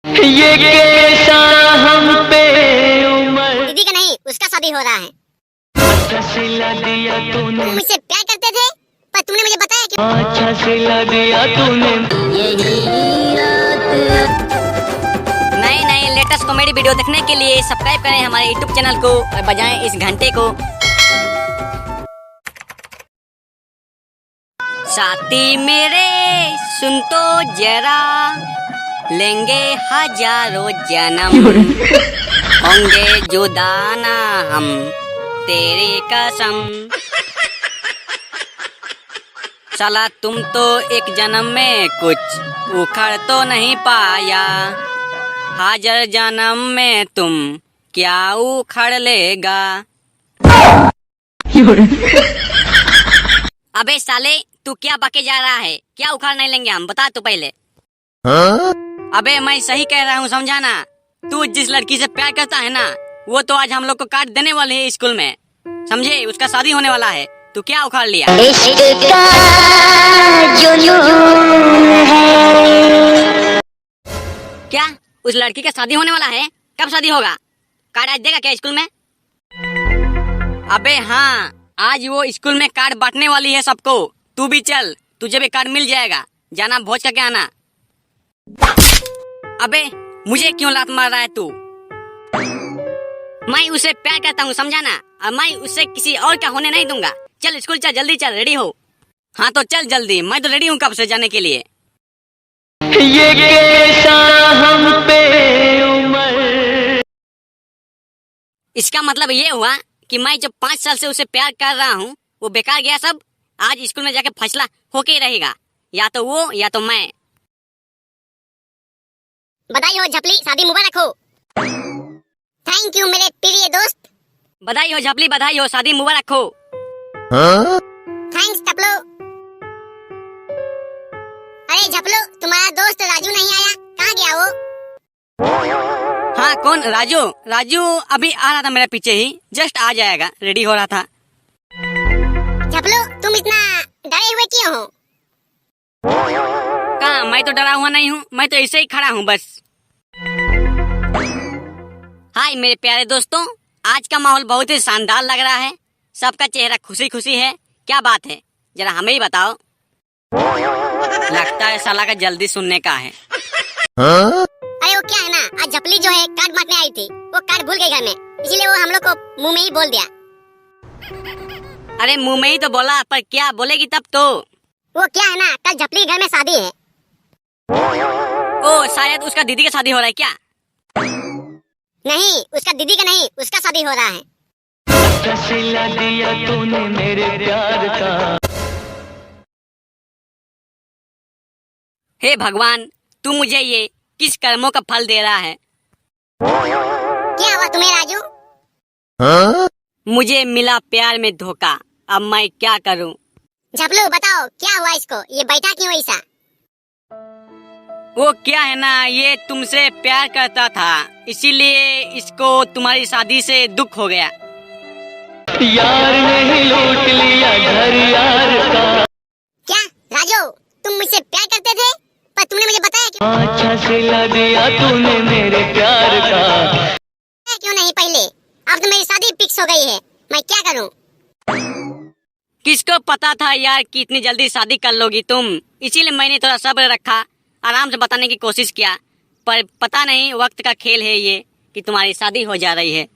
ये कैसा हम पे उम्र। दीदी का नहीं, उसका शादी हो रहा है। अच्छा सिला दिया तूने, तुम मुझसे प्यार करते थे पर तुमने मुझे बताया क्यों? अच्छा सिला दिया तूने। नए नए लेटेस्ट कॉमेडी वीडियो देखने के लिए सब्सक्राइब करें हमारे यूट्यूब चैनल को और बजाएं इस घंटे को। साथी मेरे सुन तो जरा, लेंगे हजारों जन्म, होंगे जुदा ना हम तेरी कसम। साला तुम तो एक जन्म में कुछ उखड़ तो नहीं पाया, हाजर जन्म में तुम क्या उखड़ लेगा। अबे साले तू क्या बके जा रहा है? क्या उखाड़ नहीं लेंगे हम, बता तू पहले। अबे मैं सही कह रहा हूँ, समझाना। तू जिस लड़की से प्यार करता है ना, वो तो आज हम लोग को काट देने वाले है स्कूल में, समझे? उसका शादी होने वाला है, तू क्या उखाड़ लिया? क्या उस लड़की का शादी होने वाला है? कब शादी होगा? कार्ड आज देगा क्या स्कूल में? अबे हाँ, आज वो स्कूल में कार्ड बांटने वाली है सबको। तू भी चल, तुझे भी कार्ड मिल जाएगा। जाना भोज करके आना। अबे मुझे क्यों लात मार रहा है तू? मैं उसे प्यार करता हूँ, समझाना, और मैं उससे किसी और का होने नहीं दूंगा। चल स्कूल चल, जल्दी चल, रेडी हो। हाँ तो चल जल्दी, मैं तो रेडी हूँ कब से जाने के लिए। ये कैसा हम पे उम्र। इसका मतलब ये हुआ कि मैं जो 5 साल से उसे प्यार कर रहा हूँ वो बेकार गया सब। आज स्कूल में जाके फैसला होके ही रहेगा, या तो वो या तो मैं। बधाई हो झपली, शादी मुबारक हो। थैंक यू मेरे प्रिय दोस्त। बधाई हो झपली, बधाई हो, शादी मुबारक हो। थैंक्स टपलो। अरे झपलो, तुम्हारा दोस्त राजू नहीं आया, कहाँ गया वो? हाँ कौन? राजू? राजू अभी आ रहा था मेरे पीछे ही, जस्ट आ जाएगा, रेडी हो रहा था। झपलो, तुम इतना डरे हुए क्यों हो? कहाँ, मैं तो डरा हुआ नहीं हूँ, मैं तो ऐसे ही खड़ा हूँ बस। हाय मेरे प्यारे दोस्तों, आज का माहौल बहुत ही शानदार लग रहा है। सबका चेहरा खुशी खुशी है, क्या बात है? जरा हमें ही बताओ। लगता है साला का जल्दी सुनने का है। अरे वो क्या है ना, आज झपली जो है कार्ड बांटने आई थी, वो कार्ड भूल गई घर में, इसीलिए वो हम लोग को मुंह में ही बोल दिया। अरे मुंह में ही तो बोला, पर क्या बोलेगी तब तो? वो क्या है ना, कल झपली घर में शादी है। ओ शायद उसका दीदी का शादी हो रहा है क्या? नहीं, उसका दीदी का नहीं, उसका शादी हो रहा है। अच्छा सिला दिया तूने मेरे प्यार का। हे भगवान, तू मुझे ये किस कर्मों का फल दे रहा है? क्या हुआ तुम्हें राजू? मुझे मिला प्यार में धोखा, अब मैं क्या करूं? झपलू बताओ क्या हुआ इसको, ये बैठा क्यों ऐसा? वो क्या है ना, ये तुमसे प्यार करता था, इसीलिए इसको तुम्हारी शादी से दुख हो गया। यार ने लूट लिया घर यार का। क्या राजू, तुम मुझसे प्यार करते थे पर तुमने मुझे बताया क्यों? अच्छा सिला दिया तूने मेरे प्यार का। क्यों नहीं पहले? अब तो मेरी शादी फिक्स हो गई है, मैं क्या करूं? किसको पता था यार कि इतनी जल्दी शादी कर लोगी तुम, इसीलिए मैंने थोड़ा सब्र रखा, आराम से बताने की कोशिश किया, पर पता नहीं वक्त का खेल है ये कि तुम्हारी शादी हो जा रही है।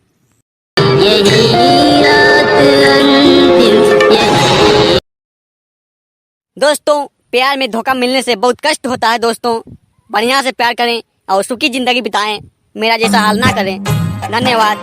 दोस्तों, प्यार में धोखा मिलने से बहुत कष्ट होता है दोस्तों। बढ़िया से प्यार करें और सुखी जिंदगी बिताएं, मेरा जैसा हाल ना करें। धन्यवाद।